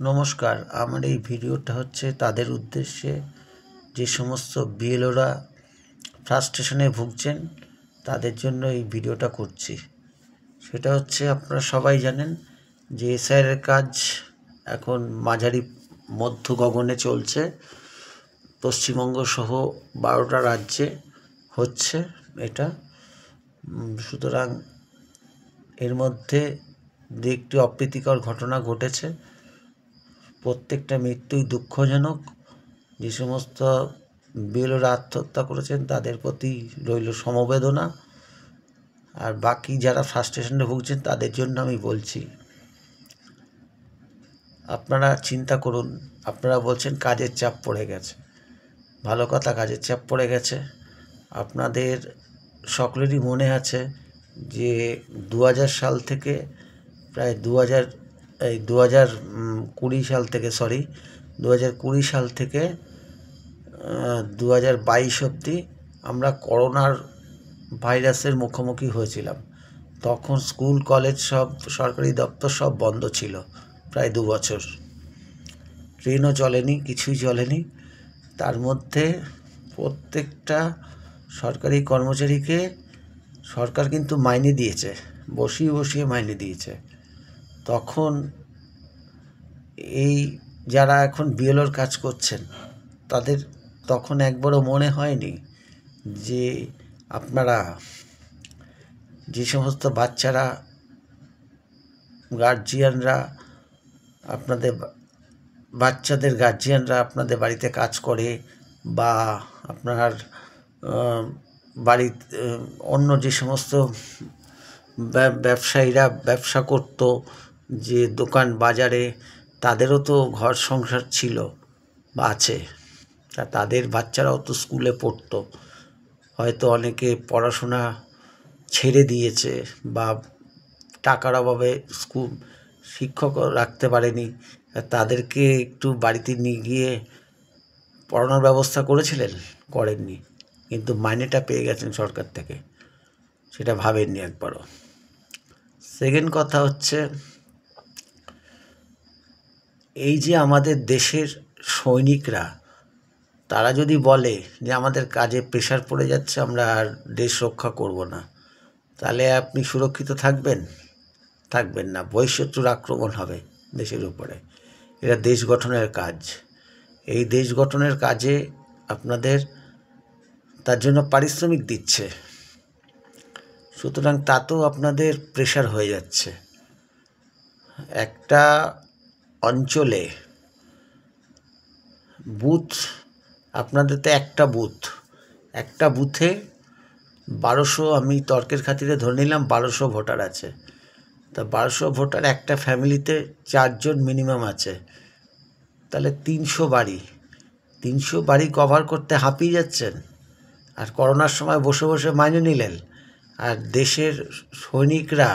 নমস্কার। আমার এই ভিডিওটা হচ্ছে তাদের উদ্দেশ্যে যে সমস্ত বিএলওরা ফ্রাস্ট্রেশনে ভুগছেন তাদের জন্য এই ভিডিওটা করছি। সেটা হচ্ছে, আপনারা সবাই জানেন যে এসআইআরের কাজ এখন মাঝারি মধ্য গগনে চলছে। পশ্চিমবঙ্গ সহ 12টা রাজ্যে হচ্ছে এটা। সুতরাং এর মধ্যে যে একটি অপ্রীতিকর ঘটনা ঘটেছে, প্রত্যেকটা মৃত্যুই দুঃখজনক। যে সমস্ত বিএলওরা আত্মহত্যা করেছেন তাদের প্রতি রইল সমবেদনা। আর বাকি যারা ফ্রাস্ট্রেশনে ভুগছেন তাদের জন্য আমি বলছি, আপনারা চিন্তা করুন। আপনারা বলছেন কাজের চাপ পড়ে গেছে, ভালো কথা, কাজের চাপ পড়ে গেছে। আপনাদের সকলেরই মনে আছে যে 2000 সাল থেকে প্রায় 2020 সাল থেকে 2022 অবধি আমরা করোনার ভাইরাসের মুখোমুখি হয়েছিলাম। তখন স্কুল কলেজ সব, সরকারি দপ্তর সব বন্ধ ছিল প্রায় 2 বছর। ট্রেনও চলেনি, কিছুই চলেনি। তার মধ্যে প্রত্যেকটা সরকারি কর্মচারীকে সরকার কিন্তু মাইনে দিয়েছে, বসিয়ে বসিয়ে মাইনে দিয়েছে। তখন এই যারা এখন বিএলওর কাজ করছেন তাদের তখন একবারও মনে হয়নি যে আপনারা যে সমস্ত বাচ্চারা, গার্জিয়ানরা, আপনাদের বাচ্চাদের গার্জিয়ানরা আপনাদের বাড়িতে কাজ করে, বা আপনার বাড়িতে অন্য যে সমস্ত ব্যবসায়ীরা ব্যবসা করত, যে দোকান বাজারে, তাদেরও তো ঘর সংসার ছিল বা আছে। তাদের বাচ্চারাও তো স্কুলে পড়তো। হয়তো অনেকে পড়াশোনা ছেড়ে দিয়েছে বা টাকার অভাবে স্কুল শিক্ষকও রাখতে পারেনি। তাদেরকে একটু বাড়িতে নিয়ে গিয়ে পড়ানোর ব্যবস্থা করেছিলেন? করেননি। কিন্তু মাইনেটা পেয়ে গেছেন সরকার থেকে, সেটা ভাবেননি একবারও। সেকেন্ড কথা হচ্ছে, এই যে আমাদের দেশের সৈনিকরা, তারা যদি বলে যে আমাদের কাজে প্রেশার পড়ে যাচ্ছে, আমরা আর দেশ রক্ষা করব না, তাহলে আপনি সুরক্ষিত থাকবেন? থাকবেন না। বহিঃশত্রুর আক্রমণ হবে দেশের উপরে। এটা দেশ গঠনের কাজ। এই দেশ গঠনের কাজে আপনাদের তার জন্য পারিশ্রমিক দিচ্ছে, সুতরাং তাতেও আপনাদের প্রেশার হয়ে যাচ্ছে। একটা অঞ্চলে বুথ, আপনাদের তো একটা বুথে 1200, আমি তর্কের খাতিরে ধরে নিলাম 1200 ভোটার আছে। তা 1200 ভোটার, একটা ফ্যামিলিতে 4 জন মিনিমাম আছে। তাহলে 300 বাড়ি কভার করতে হাঁপিয়ে যাচ্ছেন। আর করোনার সময় বসে বসে মাইনে নিলেন। আর দেশের সৈনিকরা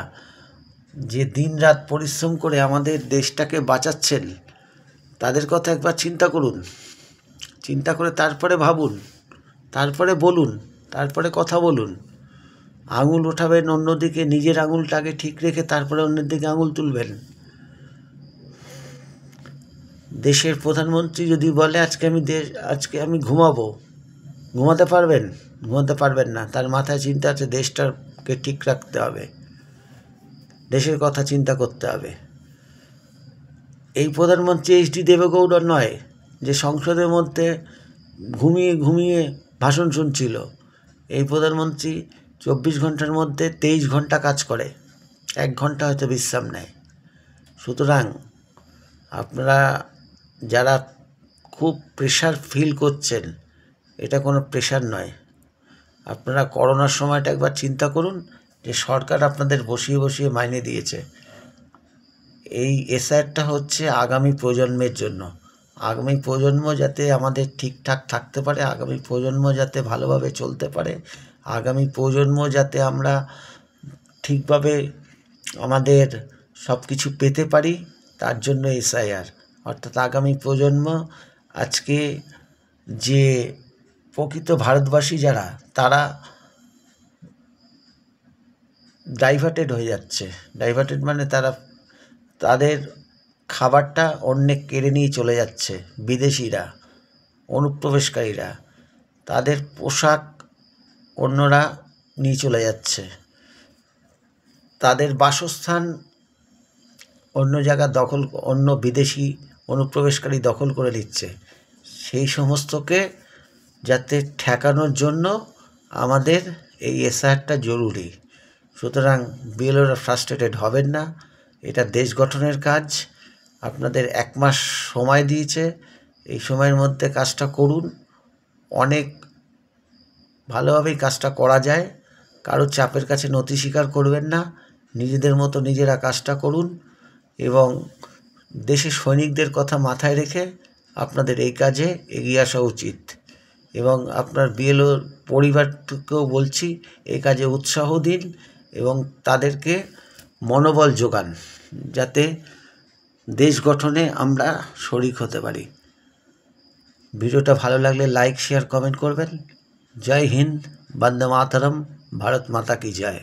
যে দিনরাত পরিশ্রম করে আমাদের দেশটাকে বাঁচাচ্ছেন, তাদের কথা একবার চিন্তা করুন। চিন্তা করে তারপরে ভাবুন, তারপরে বলুন, তারপরে কথা বলুন। আঙুল ওঠাবেন অন্যদিকে, নিজের আঙুলটাকে ঠিক রেখে তারপরে অন্যের দিকে আঙুল তুলবেন। দেশের প্রধানমন্ত্রী যদি বলে আজকে আমি ঘুমাবো, ঘুমাতে পারবেন? ঘুমাতে পারবেন না। তার মাথায় চিন্তা আছে দেশটাকে ঠিক রাখতে হবে, দেশের কথা চিন্তা করতে হবে। এই প্রধানমন্ত্রী এইচডি দেবেগৌড়া নয়, যে সংসদের মধ্যে ঘুমিয়ে ঘুমিয়ে ভাষণ শুনছিল। এই প্রধানমন্ত্রী 24 ঘন্টার মধ্যে 23 ঘন্টা কাজ করে, 1 ঘন্টা হয়তো বিশ্রাম নেয়। সুতরাং আপনারা যারা খুব প্রেশার ফিল করছেন, এটা কোনো প্রেশার নয়। আপনারা করোনার সময়টা একবার চিন্তা করুন, যে সরকার আপনাদের বসিয়ে বসিয়ে মাইনে দিয়েছে। এই এসআইআরটা হচ্ছে আগামী প্রজন্মের জন্য। আগামী প্রজন্ম যাতে আমাদের ঠিকঠাক থাকতে পারে, আগামী প্রজন্ম যাতে ভালোভাবে চলতে পারে, আগামী প্রজন্ম যাতে আমরা ঠিকভাবে আমাদের সব কিছু পেতে পারি, তার জন্য এসআইআর। অর্থাৎ আগামী প্রজন্ম, আজকে যে প্রকৃত ভারতবাসী যারা, তারা ডাইভার্টেড হয়ে যাচ্ছে। ডাইভার্টেড মানে তাদের খাবারটা অন্যে কেড়ে নিয়ে চলে যাচ্ছে। বিদেশিরা, অনুপ্রবেশকারীরা, তাদের পোশাক অন্যরা নিয়ে চলে যাচ্ছে, তাদের বাসস্থান অন্য জায়গা দখল, অন্য বিদেশি অনুপ্রবেশকারী দখল করে নিচ্ছে। সেই সমস্তকে যাতে ঠেকানোর জন্য আমাদের এই এসআইআরটা জরুরি। সুতরাং বিএলওরা ফ্রাস্ট্রেটেড হবেন না, এটা দেশ গঠনের কাজ। আপনাদের 1 মাস সময় দিয়েছে, এই সময়ের মধ্যে কাজটা করুন। অনেক ভালোভাবেই কাজটা করা যায়। কারো চাপের কাছে নতি স্বীকার করবেন না, নিজেদের মতো নিজেরা কাজটা করুন এবং দেশের সৈনিকদের কথা মাথায় রেখে আপনাদের এই কাজে এগিয়ে আসা উচিত। এবং আপনার বিএলও পরিবারকেও বলছি, এই কাজে উৎসাহ দিন এবং তাদেরকে মনোবল যোগান, যাতে দেশ গঠনে আমরা শরিক হতে পারি। ভিডিওটা ভালো লাগলে লাইক, শেয়ার, কমেন্ট করবেন। জয় হিন্দ, বন্দে মাতরম, ভারত মাতা কি জয়।